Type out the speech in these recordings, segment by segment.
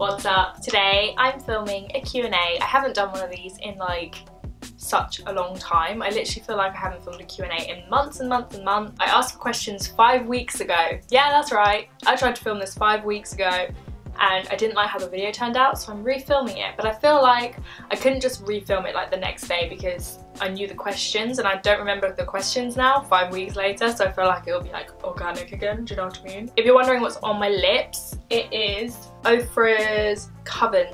What's up? Today I'm filming a Q&A. I haven't done one of these in like such a long time. I literally feel like I haven't filmed a Q&A in months and months and months. I asked for questions 5 weeks ago. Yeah, that's right. I tried to film this 5 weeks ago and I didn't like how the video turned out, so I'm refilming it. But I feel like I couldn't just refilm it like the next day because I knew the questions and I don't remember the questions now 5 weeks later, so I feel like it'll be like organic again, do you know what I mean? If you're wondering what's on my lips, it is Ofra's Coven,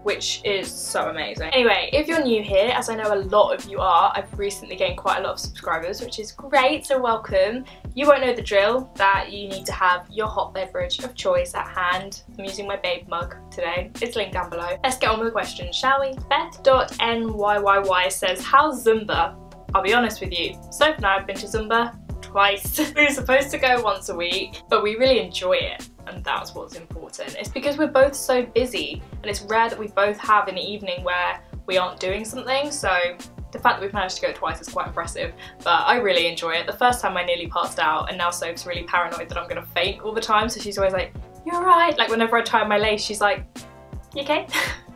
which is so amazing. Anyway, if you're new here, as I know a lot of you are, I've recently gained quite a lot of subscribers, which is great, so welcome. You won't know the drill, that you need to have your hot beverage of choice at hand. I'm using my Babe mug today. It's linked down below. Let's get on with the questions, shall we? Beth.nyyy says, how's Zumba? I'll be honest with you, Sophie and I have been to Zumba twice. We were supposed to go once a week, but we really enjoy it. And that's what's important. It's because we're both so busy and it's rare that we both have an evening where we aren't doing something, so the fact that we've managed to go twice is quite impressive, but I really enjoy it. The first time I nearly passed out and now Soph's really paranoid that I'm gonna faint all the time, so she's always like, you're alright? Like whenever I tie my lace, she's like, you okay?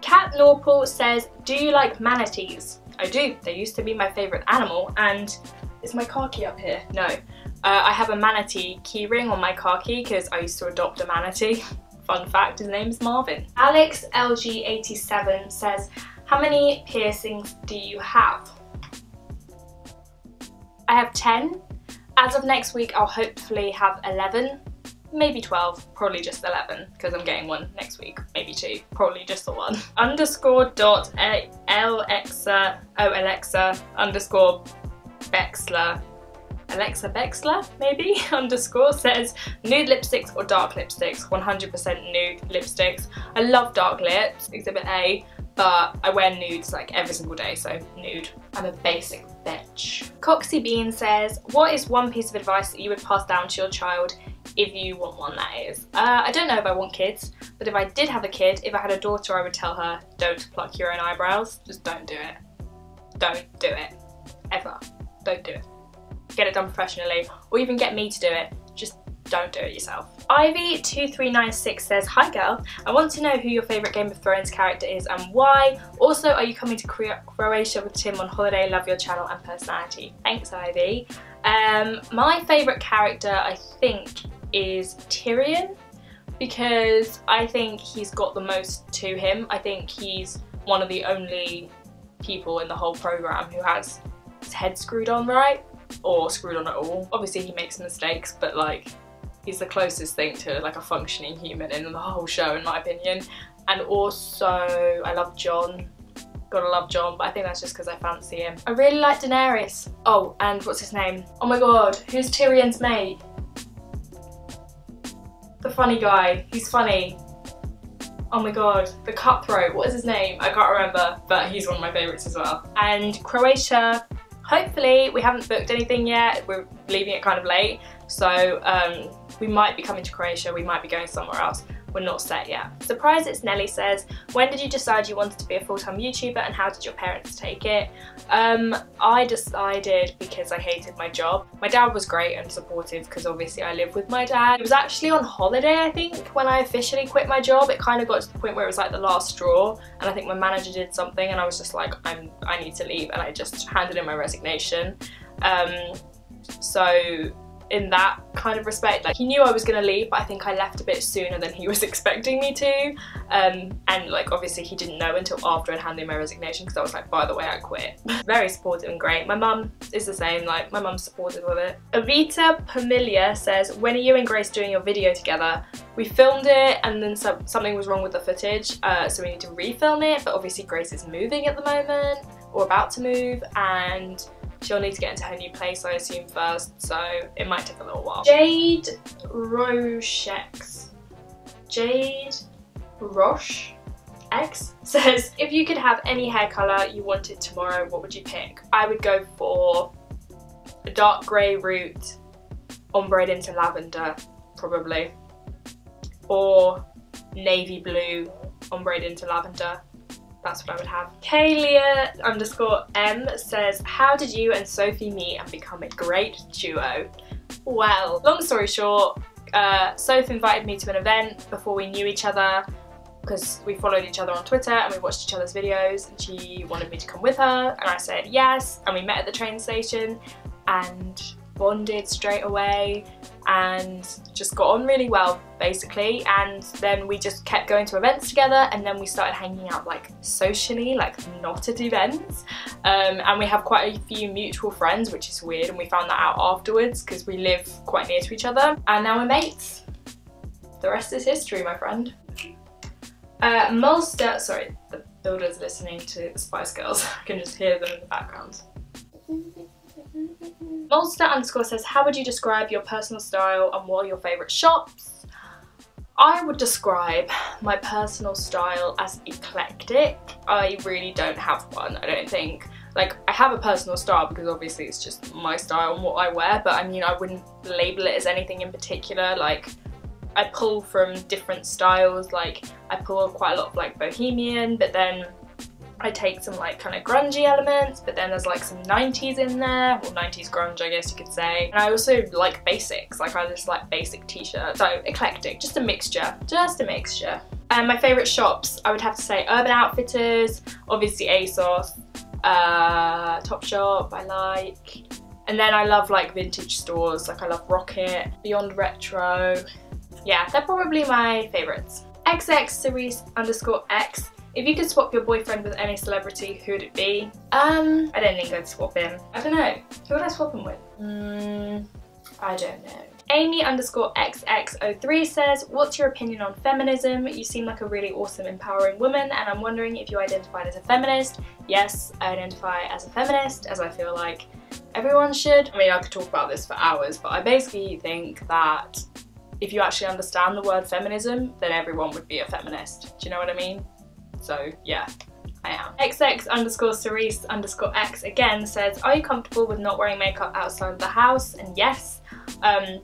Kat Norpal says, do you like manatees? I do. They used to be my favourite animal, and is my car key up here? No. I have a manatee keyring on my car key because I used to adopt a manatee. Fun fact, his name is Marvin. Alex LG87 says, how many piercings do you have? I have 10. As of next week, I'll hopefully have 11, maybe 12, probably just 11 because I'm getting one next week, maybe 2, probably just the one. _Alexa _ Bexler. Alexa Bexler, maybe, _ says, nude lipsticks or dark lipsticks? 100% nude lipsticks. I love dark lips, exhibit A, but I wear nudes like every single day, so nude. I'm a basic bitch. Coxie Bean says, what is one piece of advice that you would pass down to your child if you want one, that is? I don't know if I want kids, but if I did have a kid, if I had a daughter, I would tell her, don't pluck your own eyebrows. Just don't do it. Don't do it. Ever. Don't do it. Get it done professionally, or even get me to do it. Just don't do it yourself. Ivy2396 says, hi girl, I want to know who your favourite Game of Thrones character is and why. Also, are you coming to Croatia with Tim on holiday? Love your channel and personality. Thanks, Ivy. My favourite character, I think, is Tyrion, because I think he's got the most to him. I think he's one of the only people in the whole programme who has his head screwed on right, or screwed on at all. Obviously he makes mistakes, but like he's the closest thing to like a functioning human in the whole show in my opinion. And also I love Jon. Gotta love Jon, but I think that's just because I fancy him. I really like Daenerys. Oh, and what's his name? Oh my god, who's Tyrion's mate? The funny guy, he's funny. Oh my god, the cutthroat, what is his name? I can't remember, but he's one of my favourites as well. And Croatia, hopefully, we haven't booked anything yet, we're leaving it kind of late, so we might be coming to Croatia, we might be going somewhere else, we're not set yet. Surprise, it's Nelly says, when did you decide you wanted to be a full-time YouTuber and how did your parents take it? I decided because I hated my job. My dad was great and supportive because obviously I live with my dad. It was actually on holiday, I think, when I officially quit my job. It kind of got to the point where it was like the last straw, and I think my manager did something and I was just like, I need to leave, and I just handed in my resignation. So in that kind of respect, like he knew I was gonna leave, but I think I left a bit sooner than he was expecting me to, and like obviously he didn't know until after I'd handed in my resignation, because I was like, by the way, I quit. Very supportive and great. My mum is the same, like my mum's supportive of it. Avita Pamilia says, when are you and Grace doing your video together? We filmed it and then something was wrong with the footage, so we need to refilm it, but obviously Grace is moving at the moment, or about to move, and she'll need to get into her new place, I assume, first, so it might take a little while. Jade Rochex. Jade Roche X says, if you could have any hair colour you wanted tomorrow, what would you pick? I would go for a dark grey root, ombre into lavender, probably. Or navy blue, ombre into lavender. That's what I would have. Kaylia_M says, how did you and Sophie meet and become a great duo? Well, long story short, Sophie invited me to an event before we knew each other. because we followed each other on Twitter and we watched each other's videos, and she wanted me to come with her and I said yes, and we met at the train station and bonded straight away and just got on really well basically. And then we just kept going to events together, and then we started hanging out like socially, like not at events, and we have quite a few mutual friends, which is weird, and we found that out afterwards because we live quite near to each other, and now we're mates. The rest is history, my friend. Mulster, sorry, the builder's listening to the Spice Girls. I can just hear them in the background. Mulster_ says, how would you describe your personal style and what are your favourite shops? I would describe my personal style as eclectic. I really don't have one, I don't think. Like, I have a personal style because obviously it's just my style and what I wear, but I mean, I wouldn't label it as anything in particular. Like, I pull from different styles, like I pull quite a lot of like bohemian, but then I take some like kind of grungy elements, but then there's like some 90s in there, or 90s grunge I guess you could say. And I also like basics, like I just like basic t-shirts. So eclectic, just a mixture, just a mixture. And my favourite shops, I would have to say Urban Outfitters, obviously ASOS, Topshop I like. And then I love like vintage stores, like I love Rocket, Beyond Retro. Yeah, they're probably my favourites. XX_Cerise_X. If you could swap your boyfriend with any celebrity, who would it be? I don't think I'd swap him. I don't know. Who would I swap him with? I don't know. Amy_XX03 says, what's your opinion on feminism? You seem like a really awesome, empowering woman, and I'm wondering if you identified as a feminist. Yes, I identify as a feminist, as I feel like everyone should. I mean, I could talk about this for hours, but I basically think that if you actually understand the word feminism, then everyone would be a feminist. Do you know what I mean? So yeah, I am. XX_Cerise_X again says, are you comfortable with not wearing makeup outside of the house? And yes,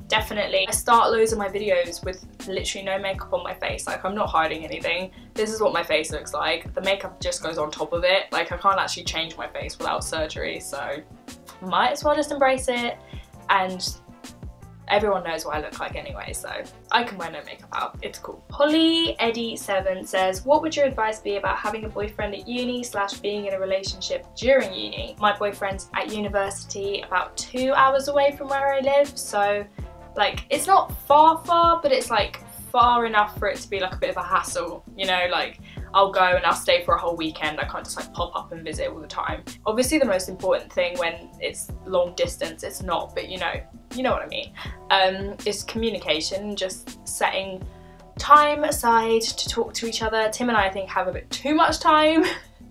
definitely. I start loads of my videos with literally no makeup on my face. Like, I'm not hiding anything. This is what my face looks like. The makeup just goes on top of it. Like, I can't actually change my face without surgery, so might as well just embrace it. And everyone knows what I look like anyway, so I can wear no makeup out. It's cool. Holly Eddie 7 says, what would your advice be about having a boyfriend at uni / being in a relationship during uni? My boyfriend's at university about 2 hours away from where I live, so like it's not far, but it's like far enough for it to be like a bit of a hassle, you know, like I'll go and I'll stay for a whole weekend. I can't just like pop up and visit all the time. Obviously the most important thing when it's long distance, it's not, but you know what I mean, is communication, just setting time aside to talk to each other. Tim and I think have a bit too much time,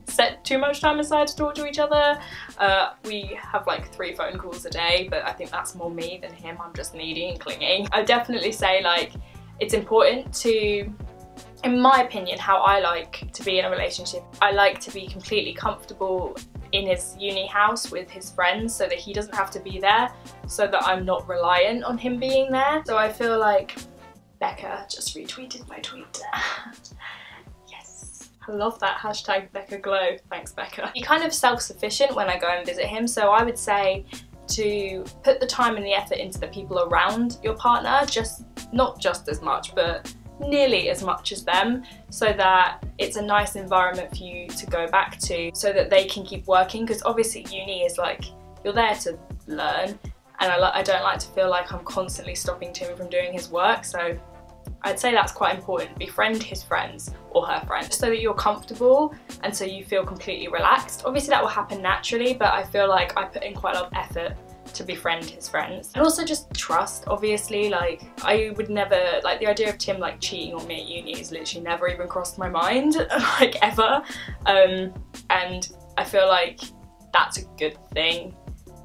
set too much time aside to talk to each other. We have like 3 phone calls a day, but I think that's more me than him. I'm just needy and clingy. I'd definitely say like it's important to, in my opinion, how I like to be in a relationship. I like to be completely comfortable in his uni house with his friends so that he doesn't have to be there, so that I'm not reliant on him being there. So I feel like Becca just retweeted my tweet. Yes. I love that hashtag Becca Glow. Thanks, Becca. You're kind of self-sufficient when I go and visit him, so I would say to put the time and the effort into the people around your partner, not just as much, but nearly as much as them, so that it's a nice environment for you to go back to, so that they can keep working, because obviously uni is like, you're there to learn, and I don't like to feel like I'm constantly stopping Tim from doing his work, so I'd say that's quite important. Befriend his friends or her friends, so that you're comfortable and so you feel completely relaxed. Obviously that will happen naturally, but I feel like I put in quite a lot of effort to befriend his friends. And also just trust, obviously. Like, I would never, like, the idea of Tim like cheating on me at uni has literally never even crossed my mind, like ever. And I feel like that's a good thing,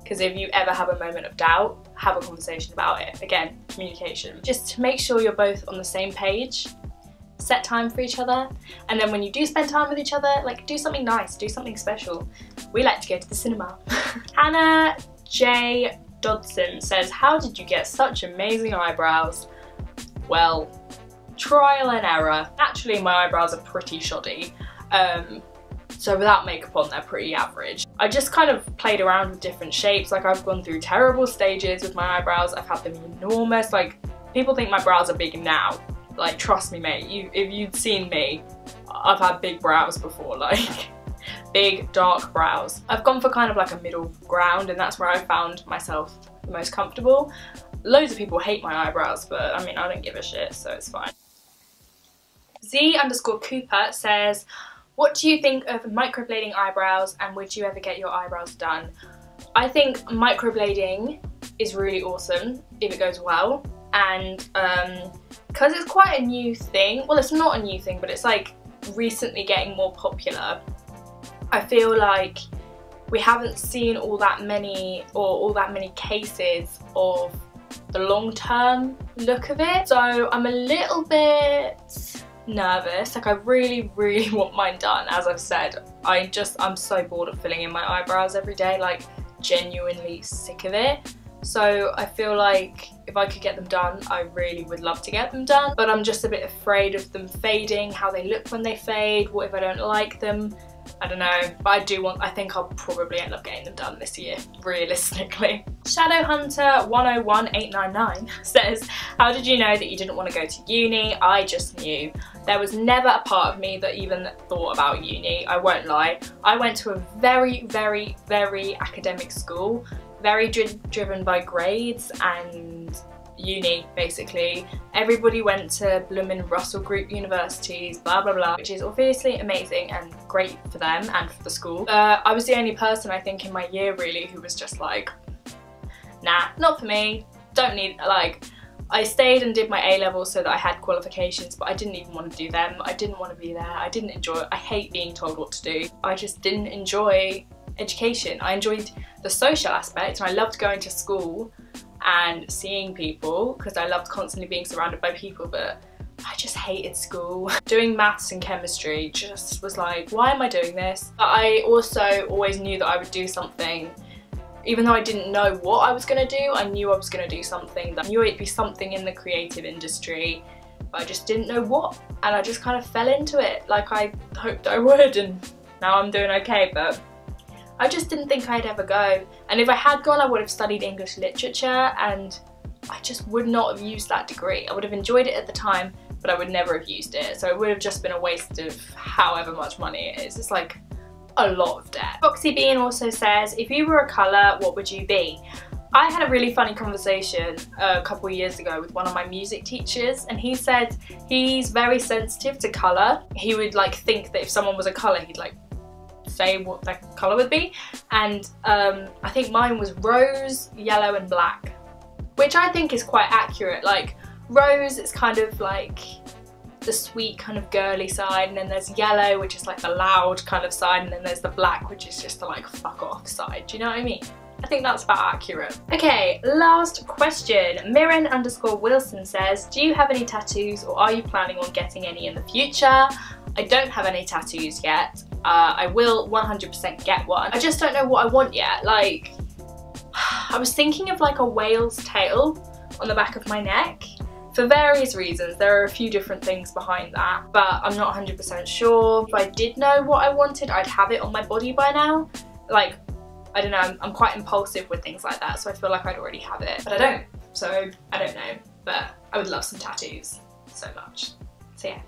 because if you ever have a moment of doubt, have a conversation about it. Again, communication. Just make sure you're both on the same page, set time for each other, and then when you do spend time with each other, like, do something nice, do something special. We like to go to the cinema. Hannah J. Dodson says, how did you get such amazing eyebrows? Well, trial and error. Actually, my eyebrows are pretty shoddy, so without makeup on, they're pretty average. I just kind of played around with different shapes. Like, I've gone through terrible stages with my eyebrows. I've had them enormous. Like, people think my brows are big now. Like, trust me, mate, if you'd seen me, I've had big brows before, like big dark brows. I've gone for kind of like a middle ground, and that's where I found myself the most comfortable. Loads of people hate my eyebrows, but I mean, I don't give a shit, so it's fine. Z_Cooper says, what do you think of microblading eyebrows, and would you ever get your eyebrows done? I think microblading is really awesome if it goes well, and because it's quite a new thing, well, it's not a new thing, but it's like recently getting more popular. I feel like we haven't seen all that many cases of the long-term look of it, so I'm a little bit nervous. Like, I really want mine done. As I've said, I'm so bored of filling in my eyebrows every day, like genuinely sick of it. So I feel like if I could get them done, I really would love to get them done, but I'm just a bit afraid of them fading, how they look when they fade, what if I don't like them. I don't know, but I think I'll probably end up getting them done this year, realistically. Shadowhunter101899 says, how did you know that you didn't want to go to uni? I just knew. There was never a part of me that even thought about uni, I won't lie. I went to a very academic school, very driven by grades and uni, basically. Everybody went to bloomin' Russell Group universities, blah blah blah, which is obviously amazing and great for them and for the school. I was the only person, I think, in my year really who was just like, nah, not for me, don't need, like, I stayed and did my A-levels so that I had qualifications, but I didn't even want to do them. I didn't want to be there. I didn't enjoy it. I hate being told what to do. I just didn't enjoy education. I enjoyed the social aspect, and I loved going to school and seeing people because I loved constantly being surrounded by people, but I just hated school. Doing maths and chemistry just was like, why am I doing this? But I also always knew that I would do something. Even though I didn't know what I was going to do, I knew I was going to do something. I knew it'd be something in the creative industry, but I just didn't know what, and I just kind of fell into it like I hoped I would, and now I'm doing okay, but I just didn't think I'd ever go. And if I had gone, I would have studied English literature, and I just would not have used that degree. I would have enjoyed it at the time, but I would never have used it. So it would have just been a waste of however much money it is. It's like a lot of debt. Foxy Bean also says, if you were a colour, what would you be? I had a really funny conversation a couple of years ago with one of my music teachers, and he said he's very sensitive to colour. He would like think that if someone was a colour, he'd like say what their colour would be, and I think mine was rose, yellow and black, which I think is quite accurate. Like, rose is kind of like the sweet kind of girly side, and then there's yellow, which is like the loud kind of side, and then there's the black, which is just the like fuck off side. Do you know what I mean? I think that's about accurate. Okay, last question. Mirren_Wilson says, do you have any tattoos, or are you planning on getting any in the future? I don't have any tattoos yet. I will 100% get one. I just don't know what I want yet. Like, I was thinking of like a whale's tail on the back of my neck for various reasons. There are a few different things behind that, but I'm not 100% sure. If I did know what I wanted, I'd have it on my body by now. Like, I don't know, I'm quite impulsive with things like that, so I feel like I'd already have it, but I don't. So I don't know, but I would love some tattoos so much. So yeah.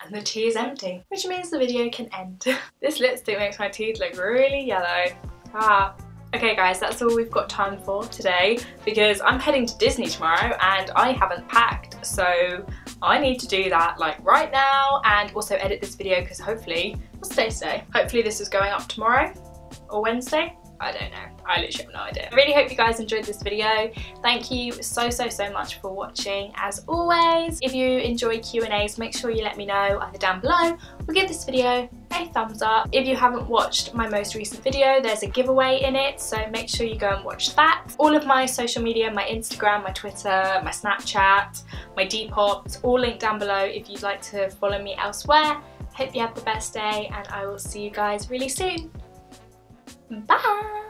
And the tea is empty, which means the video can end. This lipstick makes my teeth look really yellow. Ah. Okay guys, that's all we've got time for today, because I'm heading to Disney tomorrow and I haven't packed, so I need to do that like right now, and also edit this video, because hopefully, what's today's day? Hopefully this is going up tomorrow or Wednesday. I don't know. I literally have no idea. I really hope you guys enjoyed this video. Thank you so much for watching, as always. If you enjoy Q&As, make sure you let me know either down below, or give this video a thumbs up. If you haven't watched my most recent video, there's a giveaway in it, so make sure you go and watch that. All of my social media, my Instagram, my Twitter, my Snapchat, my Depop, it's all linked down below if you'd like to follow me elsewhere. Hope you have the best day, and I will see you guys really soon. Bye!